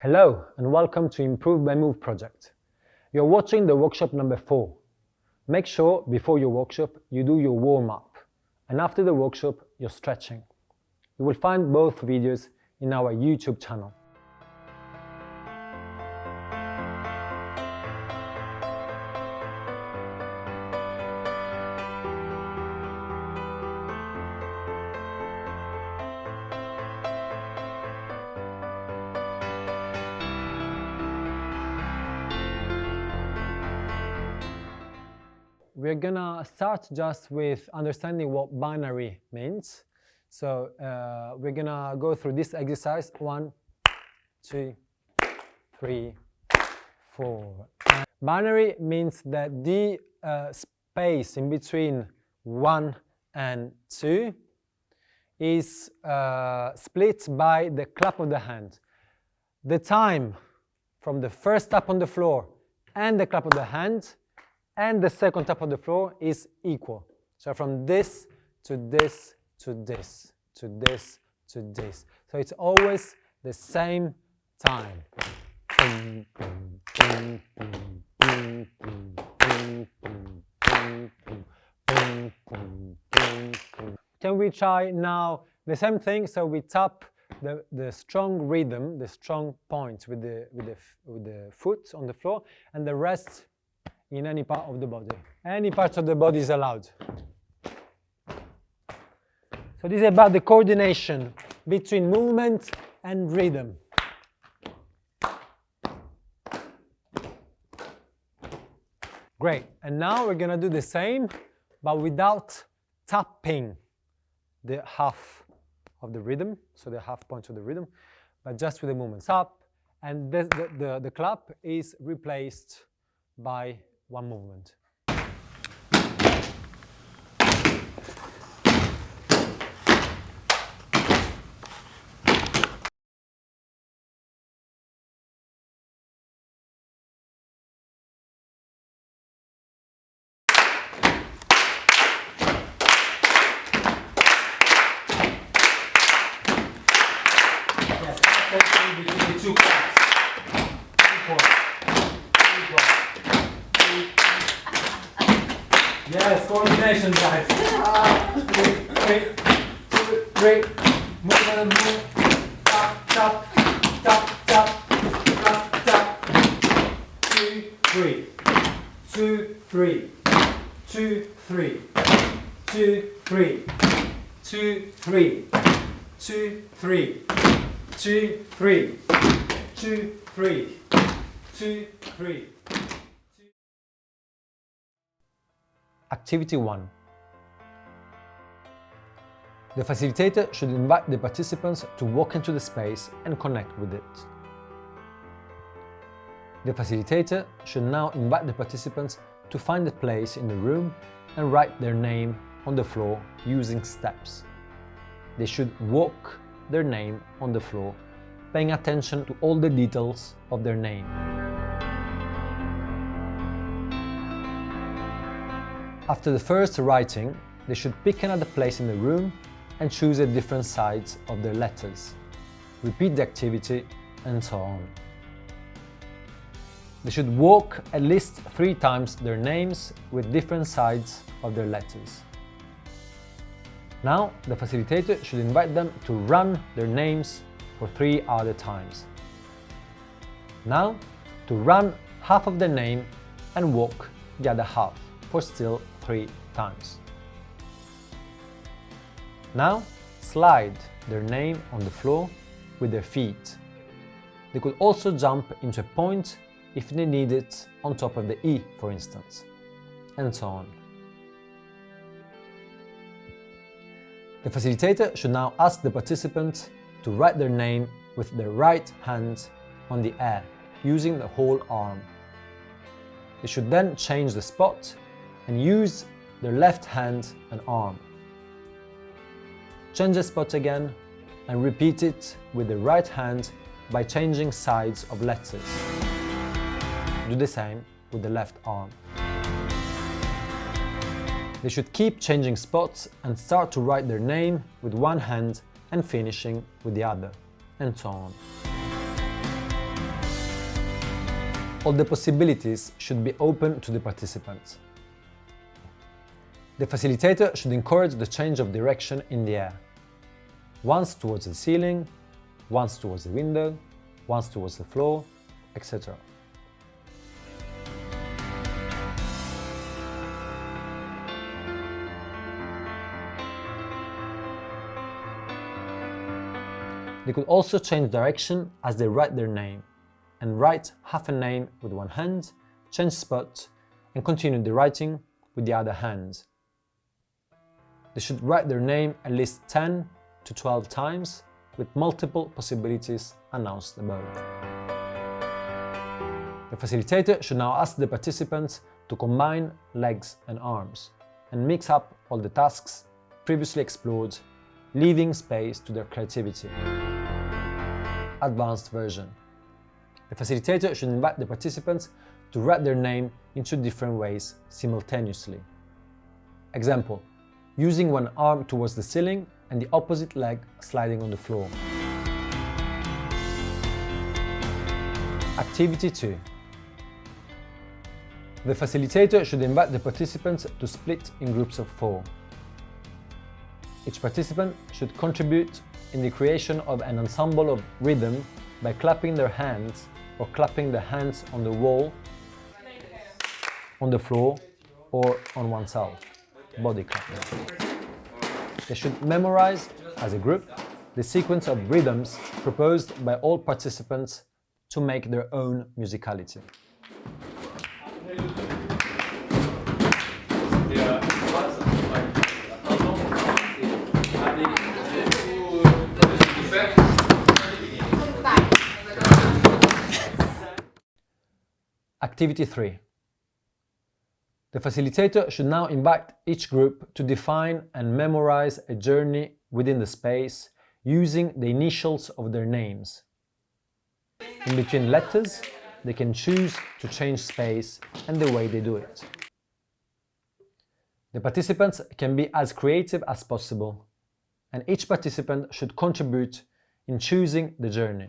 Hello and welcome to Improve by Move project. You're watching the workshop number 4. Make sure before your workshop you do your warm-up and after the workshop you're stretching. You will find both videos in our YouTube channel. We're gonna start just with understanding what binary means. So we're gonna go through this exercise. 1, 2, 3, 4. And binary means that the space in between 1 and 2 is split by the clap of the hand. The time from the first tap on the floor and the clap of the hand and the second tap of the floor is equal. So from this to this to this to this to this. So it's always the same time. Can we try now the same thing? So we tap the strong rhythm, the strong point with the foot on the floor, and the rest in any part of the body. Any part of the body is allowed. So this is about the coordination between movement and rhythm. Great, and now we're gonna do the same, but without tapping the half of the rhythm, so the half point of the rhythm, but just with the movements up, and the clap is replaced by one movement. Yes, between the two claps. Yes, coordination, guys. 3, 2, 3. Move and move. Tap, tap, tap, tap, tap, tap. 2, 3. 2, 3. 2, 3. 2, 3. 2, 3. 2, 3. 2, 3. 2, 3. 2, 3. Activity 1. The facilitator should invite the participants to walk into the space and connect with it. The facilitator should now invite the participants to find a place in the room and write their name on the floor using steps. They should walk their name on the floor, paying attention to all the details of their name. After the first writing, they should pick another place in the room and choose a different sides of their letters. Repeat the activity and so on. They should walk at least 3 times their names with different sides of their letters. Now, the facilitator should invite them to run their names for 3 other times. Now, to run half of the name and walk the other half for still 3 times. Now, slide their name on the floor with their feet. They could also jump into a point if they need it on top of the E, for instance, and so on. The facilitator should now ask the participants to write their name with their right hand on the air, using the whole arm. They should then change the spot and use their left hand and arm. Change the spot again and repeat it with the right hand by changing sides of letters. Do the same with the left arm. They should keep changing spots and start to write their name with one hand and finishing with the other, and so on. All the possibilities should be open to the participants. The facilitator should encourage the change of direction in the air. Once towards the ceiling, once towards the window, once towards the floor, etc. They could also change direction as they write their name, and write half a name with one hand, change spot, and continue the writing with the other hand. They should write their name at least 10 to 12 times, with multiple possibilities announced above. The facilitator should now ask the participants to combine legs and arms, and mix up all the tasks previously explored, leaving space to their creativity. Advanced version. The facilitator should invite the participants to write their name in 2 different ways simultaneously. Example: using one arm towards the ceiling and the opposite leg sliding on the floor. Activity 2. The facilitator should invite the participants to split in groups of 4. Each participant should contribute in the creation of an ensemble of rhythm by clapping their hands or clapping the hands on the wall, on the floor, or on oneself. Body clapping. They should memorize, as a group, the sequence of rhythms proposed by all participants to make their own musicality. Activity 3. The facilitator should now invite each group to define and memorize a journey within the space using the initials of their names. In between letters, they can choose to change space and the way they do it. The participants can be as creative as possible, and each participant should contribute in choosing the journey.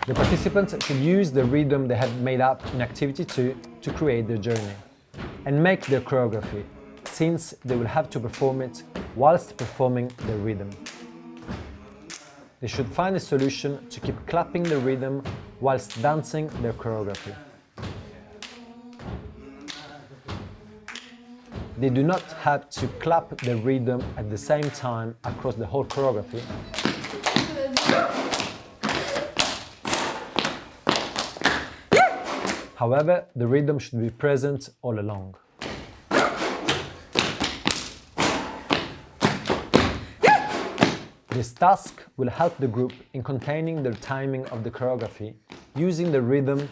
The participants should use the rhythm they have made up in Activity 2 to create their journey and make their choreography, since they will have to perform it whilst performing the rhythm. They should find a solution to keep clapping the rhythm whilst dancing their choreography. They do not have to clap the rhythm at the same time across the whole choreography. However, the rhythm should be present all along. This task will help the group in containing the timing of the choreography using the rhythm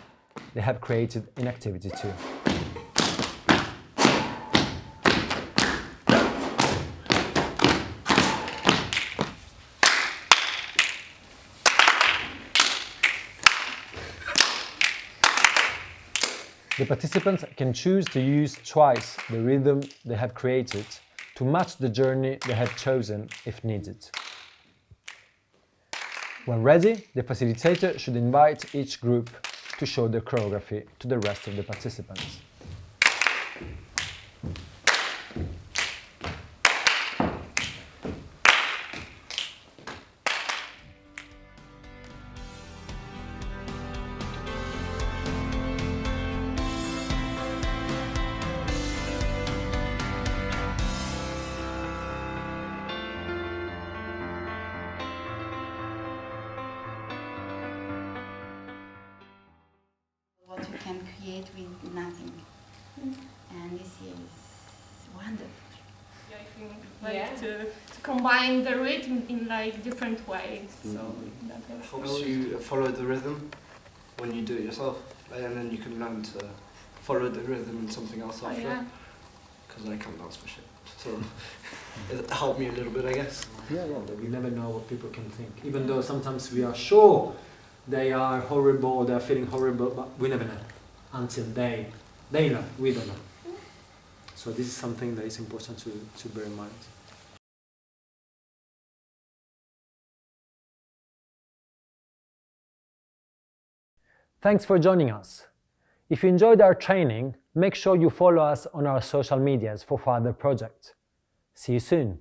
they have created in Activity 2. The participants can choose to use twice the rhythm they have created to match the journey they have chosen if needed. When ready, the facilitator should invite each group to show their choreography to the rest of the participants. What you can create with nothing, and this is wonderful. Yeah, I think like to combine the rhythm in like different ways. So that Helps you follow the rhythm when you do it yourself, and then you can learn to follow the rhythm in something else after. Because I can't dance for shit, so it helped me a little bit, I guess. Yeah, but we never know what people can think. Even though sometimes we are sure they are horrible, they are feeling horrible, but we never know until they know, we don't know. So this is something that is important to bear in mind. Thanks for joining us. If you enjoyed our training, make sure you follow us on our social medias for further projects. See you soon.